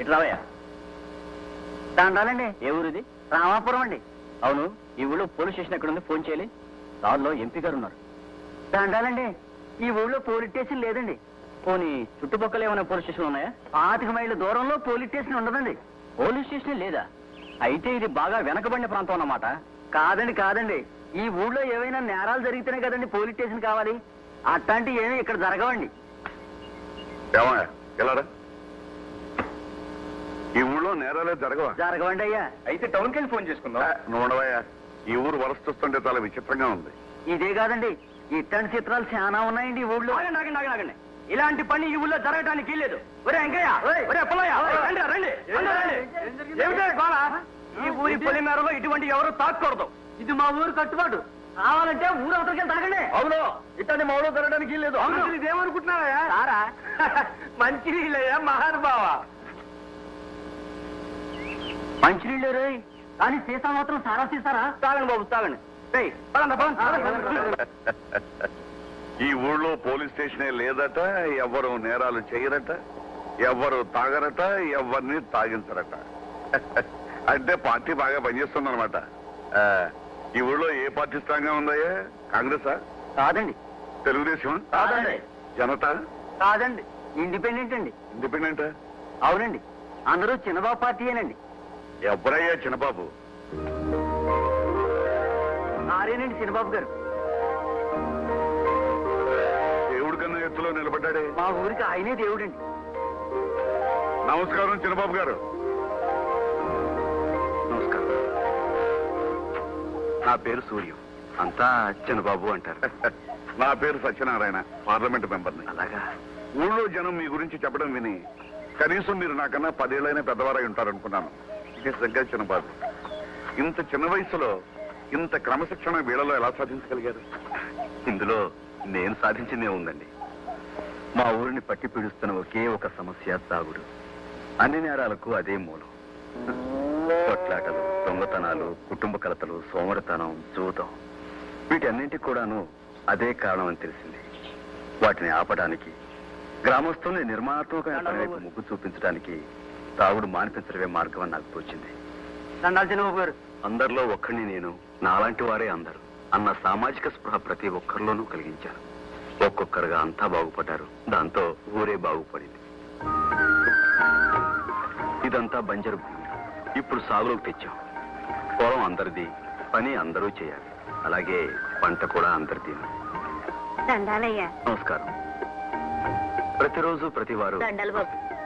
ఇటు రావయ్యా. దండాలండి. ఏ ఊరిది? రామాపురం అండి. అవును, ఈ ఊళ్ళో పోలీస్ స్టేషన్ ఎక్కడ ఉంది? ఫోన్ చేయాలి. దానిలో ఎంపీ గారు ఉన్నారు. దండాలండి. ఈ ఊళ్ళో పోలీస్ స్టేషన్ లేదండి. పోనీ చుట్టుపక్కల ఏమైనా పోలీస్ స్టేషన్ ఉన్నాయా? 5 మైళ్ళ దూరంలో పోలీస్ స్టేషన్ ఉండదండి. పోలీస్ స్టేషన్ లేదా? అయితే ఇది బాగా వెనకబడిన ప్రాంతం అన్నమాట. కాదండి. ఈ ఊళ్ళో ఏవైనా నేరాలు జరిగితేనే కదండి పోలీస్ స్టేషన్ కావాలి. అట్లాంటి ఏమీ ఇక్కడ జరగవండి. ఈ ఊళ్ళో నేరాలే జరగవండి అయ్యా. అయితే టౌన్కి వెళ్ళి ఫోన్ చేసుకుందాం. నువ్వయ్యా, ఈ ఊరు వరస చూస్తుంటే చాలా విచిత్రంగా ఉంది. ఇదే కాదండి, ఇట్లాంటి చిత్రాలు చాలా ఉన్నాయండి ఈ ఊళ్ళో. ఆగండి. ఇలాంటి పని ఈ ఊళ్ళో జరగడానికి లేదు. ఒరే వెంకయ్య, ఒరే పుల్లయ్య, రండి. ఏమిటో గోళ? ఈ ఊరి పొలి మేరలో ఇటువంటి ఎవరు తాకూడదు. ఇది మా ఊరు కట్టుబాటు. కావాలంటే ఊరు అవతలకి తాగండి. అవును, ఇట్లాంటి మా ఊళ్ళో జరగడానికి లేదు. ఇదేమనుకుంటున్నావా? సారా మంచి నీళ్ళయ్యా మహానుభావ. మంచినీళ్ళు రోయ్, కానీ సీసా మాత్రం సారా సీసారా? తాగండి బాబు, తాగండి. ఈ ఊళ్ళో పోలీస్ స్టేషనే లేదట, ఎవరు నేరాలు చేయరట, ఎవరు తాగరట, ఎవరిని తాగించరట. అంటే పార్టీ బాగా పనిచేస్తుందన్నమాట. ఈ ఊళ్ళో ఏ పార్టీ స్ట్రాంగ్ గా ఉందయ్యా? కాంగ్రెసా? కాదండి. తెలుగుదేశం? కాదండి. జనతా? కాదండి. ఇండిపెండెంట్ అండి. ఇండిపెండెంట్? అవునండి. అందరూ చిన్నబాబు పార్టీయేనండి. ఎవరయ్యా చిన్నబాబు? ఆరేనండి చిన్నబాబు గారు. దేవుడి కన్నా ఎత్తులో నిలబడ్డాడే. మా ఊరికి ఆయనే దేవుడండి. నమస్కారం చిన్నబాబు గారు. నమస్కారం. నా పేరు సూర్యం, అంతా చిన్నబాబు అంటారు. నా పేరు సత్యనారాయణ, పార్లమెంట్ మెంబర్ని. అలాగా? ఊళ్ళో జనం మీ గురించి చెప్పడం విని కనీసం మీరు నాకన్నా 10 ఏళ్ళైనా పెద్దవారై ఉంటారనుకున్నాను. నిజంగా చిన్నబాబు, ఇంత చిన్న వయసులో ఇంత క్రమశిక్షణ వీళ్ళలో ఎలా సాధించగలిగారు? ఇందులో నేను సాధించిందే ఉందండి. మా ఊరిని పట్టి పీడిస్తున్న ఒకే ఒక సమస్య తాగుడు. అన్ని నేరాలకు అదే మూలం. కొట్లాటలు, దొంగతనాలు, కుటుంబ కలతలు, సోమరితనం, జూదం, వీటన్నింటికి కూడాను అదే కారణం అని తెలిసింది. వాటిని ఆపడానికి, గ్రామస్తుల్ని నిర్మాణాత్మకమైన పని వైపు ముగ్గు చూపించడానికి తాగుడు మానిపించడమే మార్గం అని నాకు తోచింది. దండాలు చిన్నబాబు గారు. అందరిలో ఒక్కడిని నేను, నాలాంటి వారే అందరూ అన్న సామాజిక స్పృహ ప్రతి ఒక్కరిలోనూ కలిగించాను. ఒక్కొక్కరుగా అంతా బాగుపడ్డారు. దాంతో ఊరే బాగుపడింది. ఇదంతా బంజరు భూమి. ఇప్పుడు సాగులోకి తెచ్చాం. పొలం అందరిది, పని అందరూ చేయాలి. అలాగే పంట కూడా అందరిది. నమస్కారం. ప్రతిరోజు ప్రతివారు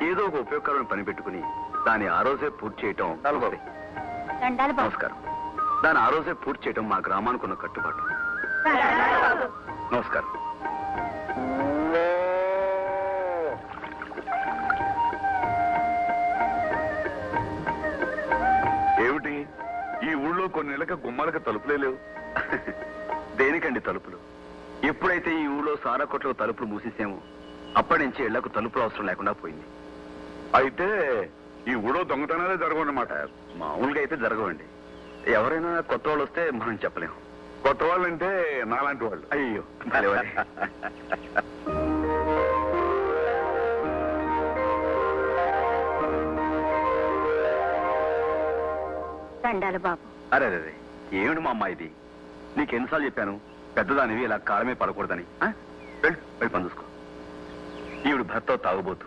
ఏదో ఒక ఉపయోగకరమైన పని పెట్టుకుని దాన్ని ఆ రోజే పూర్తి చేయటం. నమస్కారం. దాన్ని ఆ రోజే పూర్తి చేయటం మా గ్రామానికి ఉన్న కట్టుబాటు. నమస్కారం. ఏమిటి, ఈ ఊళ్ళో కొన్ని నెలక గుమ్మాలకు తలుపులే లేవు? దేనికండి తలుపులు? ఎప్పుడైతే ఈ ఊళ్ళో సారా కొట్లకు తలుపులు మూసేసామో అప్పటి నుంచి ఇళ్లకు తలుపులు అవసరం లేకుండా పోయింది. అయితే ఈ ఊళ్ళో దొంగతనాలే జరగవన్నమాట. మామూలుగా అయితే జరగవండి. ఎవరైనా కొత్త వాళ్ళు వస్తే మనం చెప్పలేము. కొత్త వాళ్ళంటే నాలాంటి వాళ్ళు. అయ్యో భలేవారే. దండాలు బాబు. అరే ఏమిటి మా అమ్మ ఇది? నీకెన్నిసార్లు చెప్పాను పెద్దదానివి ఇలా కాలమే పడకూడదని? వెళ్ళి పని చూసుకో. ఈవిడ భర్త తాగుబోతు.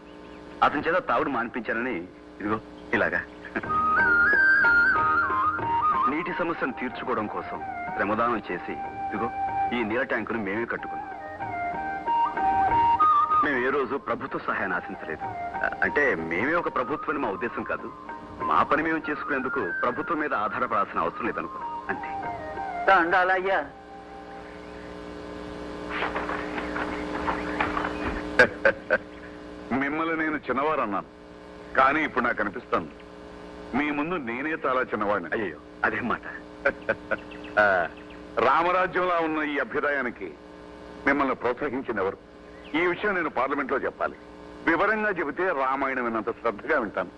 అతని చేత తాగుడు మానిపించానని ఇదిగో ఇలాగా. నీటి సమస్యను తీర్చుకోవడం కోసం శ్రమదానం చేసి ఇదిగో ఈ నీళ్ళ ట్యాంకును మేమే కట్టుకున్నాం. మేము ఏ రోజు ప్రభుత్వ సహాయాన్ని ఆశించలేదు. అంటే మేమే ఒక ప్రభుత్వాన్ని మా ఉద్దేశం కాదు. మా పని మేము చేసుకునేందుకు ప్రభుత్వం మీద ఆధారపడాల్సిన అవసరం లేదనుకున్నాం, అంతే. దండాలయ్యా. మిమ్మల్ని నేను చిన్నవారు అన్నాను, కానీ ఇప్పుడు నాకు అనిపిస్తాను మీ ముందు నేనే చాలా చిన్నవాడిని. అయ్యో అదేం మాట. రామరాజ్యంలో ఉన్న ఈ అభ్యుదయానికి మిమ్మల్ని ప్రోత్సహించింది ఎవరు? ఈ విషయం నేను పార్లమెంట్ లో చెప్పాలి. వివరంగా చెబితే రామాయణం విన్నంత శ్రద్ధగా వింటాను.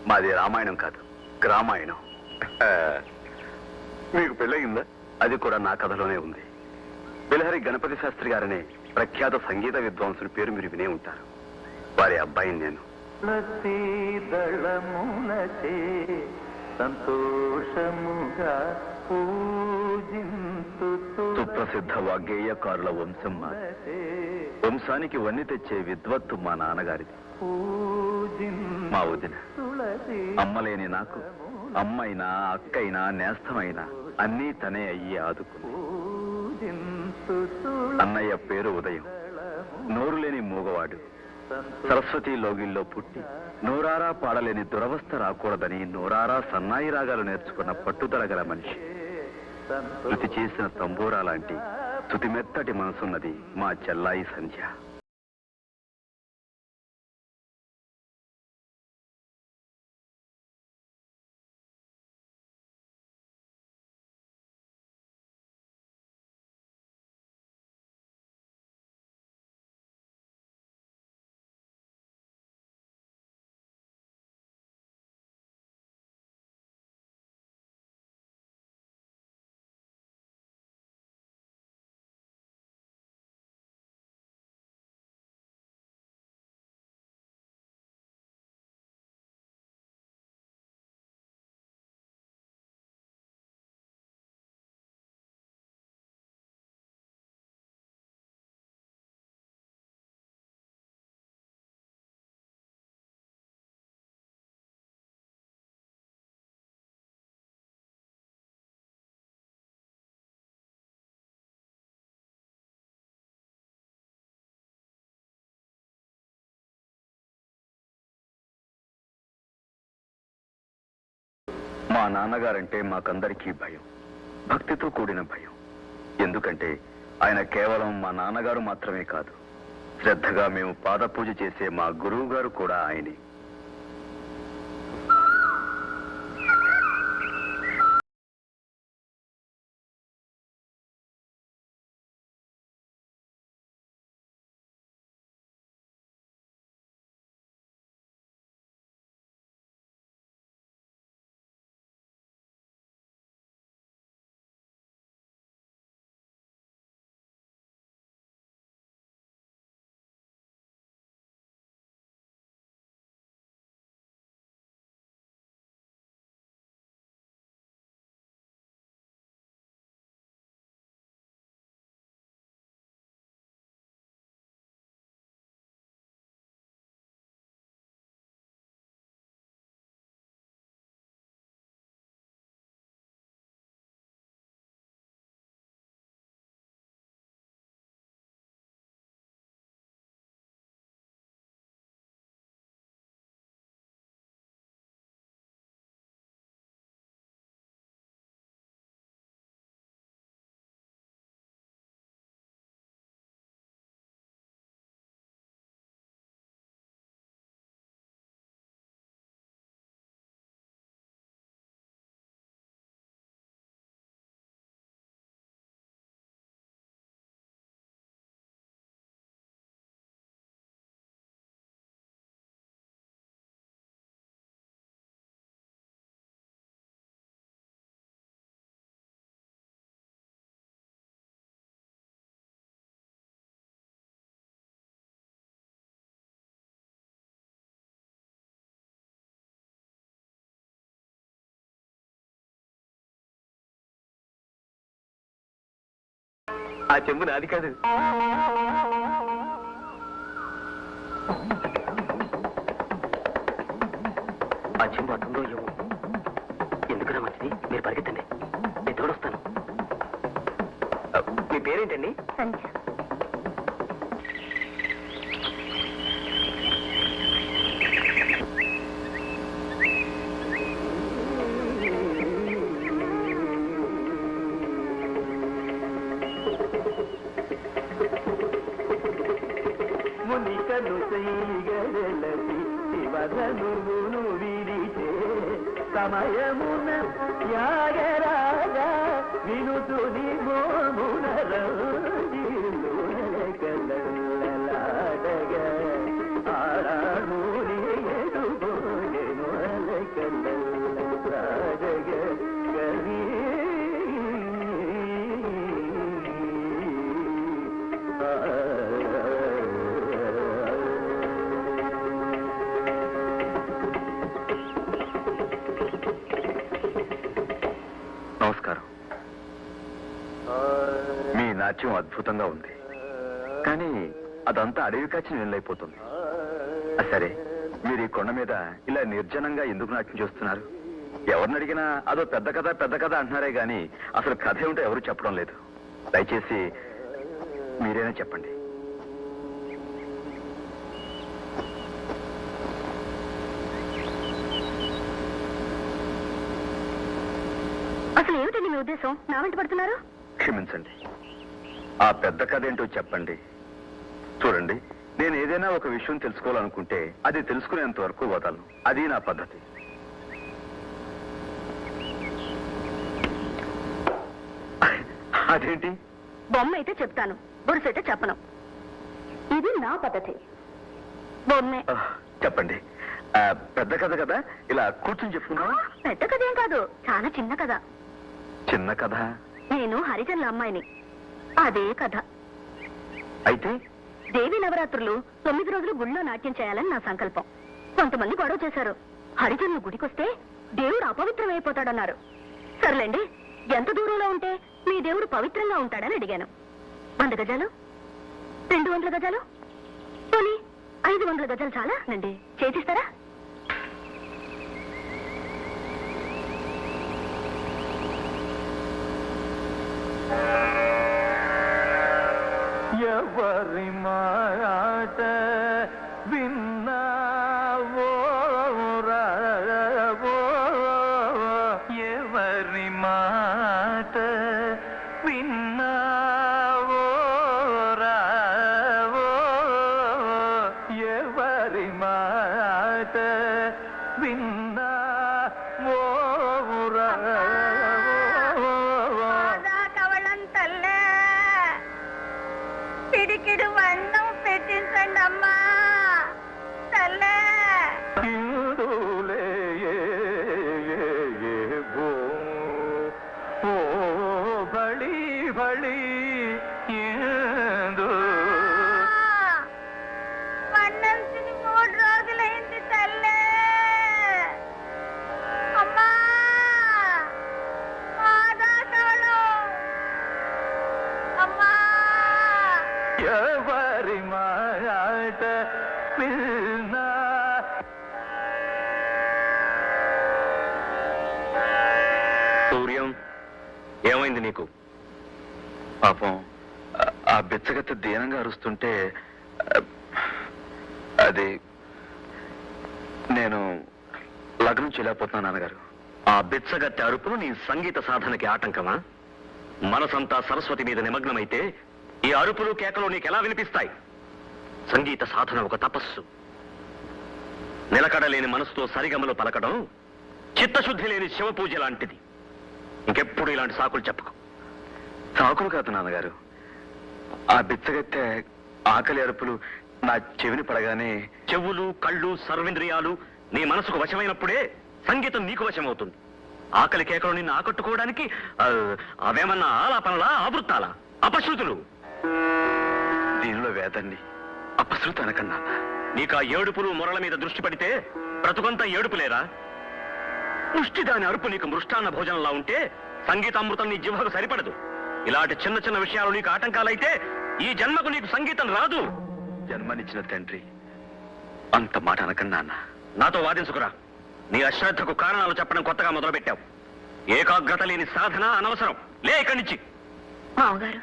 మాది రామాయణం కాదు, గ్రామాయణం. మీకు పెళ్ళయిందా? అది కూడా నా కథలోనే ఉంది. బిలహరి గణపతి శాస్త్రి గారనే ప్రఖ్యాత సంగీత విద్వాంసుని పేరు మీరు వినే ఉంటారు. వారి అబ్బాయిని నేను. దళములచే సంతోషముగా సుప్రసిద్ధ వాగ్గేయకారుల వంశం మాది. వంశానికి వన్ని తెచ్చే విద్వత్తు మా నాన్నగారిది. మా వదిన అమ్మలేని నాకు అమ్మైనా అక్కైనా నేస్తమైనా అన్నీ తనే అయ్యి ఆదుకుంది. అన్నయ్య పేరు ఉదయం. నోరు లేని మూగవాడు. సరస్వతి లోగిల్లో పుట్టి నోరారా పాడలేని దురవస్థ రాకూడదని నోరారా సన్నాయి రాగాలు నేర్చుకున్న పట్టుదల గల మనిషి. శృతి చేసిన తంబూరా లాంటి తుతిమెత్తటి మనసున్నది మా చెల్లాయి సంధ్య. మా నాన్నగారంటే మాకందరికీ భయం, భక్తితో కూడిన భయం. ఎందుకంటే ఆయన కేవలం మా నాన్నగారు మాత్రమే కాదు, శ్రద్ధగా మేము పాద పూజ చేసే మా గురువు గారు కూడా ఆయనే. ఆ చెంబు నాది కాదు. ఆ చెంబు అతుందో ఏమో. ఎందుకురా మంచిది, మీరు పరిగెత్తండి, నేను తోడొస్తాను. మీ పేరేంటండి? సంధ్య. మునికను చేయగలసి శివధనువును విరిచే సమయమున యాగరాజా వినుతుని మోమున కల్లలాడగ ఆరాముని ఎదుగోగెను కల్లలాడగ కవి నాట్యం అద్భుతంగా ఉంది, కానీ అదంతా అడవి కాచిన వెళ్ళైపోతుంది. సరే, మీరు ఈ కొండ మీద ఇలా నిర్జనంగా ఎందుకు నాట్యం చేస్తున్నారు? ఎవరిని అడిగినా అదో పెద్ద కథ అంటున్నారే గాని అసలు కథ ఏమిటో ఎవరు చెప్పడం లేదు. దయచేసి మీరేనా చెప్పండి. అసలు ఏమిటండి మీ ఉద్దేశం? నా వెంట పడుతున్నారు? క్షమించండి, ఆ పెద్ద కథ ఏంటో చెప్పండి. చూడండి, నేను ఏదైనా ఒక విషయం తెలుసుకోవాలనుకుంటే అది తెలుసుకునేంత వరకు వదలను. అది నా పద్ధతి. అదేంటి? బొమ్మ అయితే చెప్తాను, బొరుసైతే చెప్పను. ఇది నా పద్ధతి. బొమ్మే. చెప్పండి. పెద్ద కథ కదా, ఇలా కూర్చొని చెప్పుకున్నా? పెద్ద కథ ఏం కాదు, చాలా చిన్న కథ. చిన్న కథ? నేను హరిజనుల అమ్మాయిని, అదే కథ. అయితే దేవి నవరాత్రులు 9 రోజులు గుళ్ళో నాట్యం చేయాలని నా సంకల్పం. కొంతమంది గొడవ చేశారు. హరిజనులు గుడికొస్తే దేవుడు అపవిత్రమైపోతాడన్నారు. సర్లేండి, ఎంత దూరంలో ఉంటే మీ దేవుడు పవిత్రంగా ఉంటాడని అడిగాను. 100 గజాలు, 200 గజాలు, పోనీ 500 గజాలు చాలా నండి, చేసిస్తారా? ఎవరి మాట విన్నావో రావో, ఎవరి మాట విన్నావో రావో, ఎవరి మాట విన్నావో రావో. పిడికిడు అన్నం పెట్టించండి అమ్మా తల్లే. ఓ బళి బళి అన్నం తిని 3 రోజులైంది తల్లే. అమ్మా అమ్మా. ఎవరి మాట విన్నా. సూర్యం, ఏమైంది నీకు? పాపం ఆ బిచ్చగత్త దీనంగా అరుస్తుంటే అది నేను లగ్నం చేయలేకపోతున్నాను నాన్నగారు. ఆ బిచ్చగత్తె అరుపులు నీ సంగీత సాధనకి ఆటంకమా? మనసంతా సరస్వతి మీద నిమగ్నమైతే ఈ అరుపులు కేకలు నీకెలా వినిపిస్తాయి? సంగీత సాధన ఒక తపస్సు. నిలకడలేని మనసుతో సరిగమలు పలకడం చిత్తశుద్ధి లేని శివపూజ లాంటిది. ఇంకెప్పుడు ఇలాంటి సాకులు చెప్పకు. సాకులు కాదు నాన్నగారు, ఆ బిచ్చగత్తె ఆకలి అరుపులు నా చెవిని పడగానే చెవులు, కళ్ళు, సర్వేంద్రియాలు నీ మనసుకు వశమైనప్పుడే సంగీతం నీకు వశమవుతుంది. ఆకలి కేకలు నిన్ను ఆకట్టుకోవడానికి అవేమన్నా ఆలాపనలా, ఆవృత్తాలా, అపశృతులు? దీనిలో వేదండి అపశృతి అనకన్నా. నీకా ఏడుపులు మొరల మీద దృష్టి పడితే బ్రతుకంతా ఏడుపులేరా? ముష్టి దాని అరుపు నీకు మృష్టాన్న భోజనంలా ఉంటే సంగీతామృతం నీ జిహ్వకు సరిపడదు. ఇలాంటి చిన్న చిన్న విషయాలు నీకు ఆటంకాలైతే ఈ జన్మకు నీకు సంగీతం రాదు. జన్మనిచ్చిన తండ్రి అంత మాట అనకన్నా. నాతో వాదించుకురా. నీ అశ్రద్ధకు కారణాలు చెప్పడం కొత్తగా మొదలుపెట్టావు. ఏకాగ్రత లేని సాధన అనవసరం. లే ఇక్కడి నుంచి. మామగారు,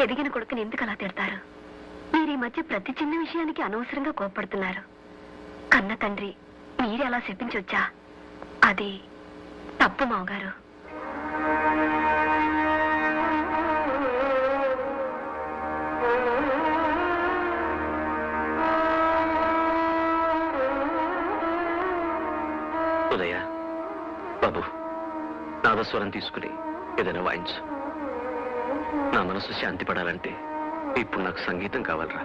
ఎదిగిన కొడుకుని ఎందుకు అలా తిడతారు? మీరు ఈ మధ్య ప్రతి చిన్న విషయానికి అనవసరంగా కోప్పడుతున్నారు. కన్న తండ్రి మీరే అలా శపించొచ్చా? అది తప్పు మామగారు. ఉదయ బాబు, నాదస్వరం తీసుకుని ఏదైనా వాయించు. నా మనసు శాంతి పడాలంటే ఇప్పుడు నాకు సంగీతం కావాలరా.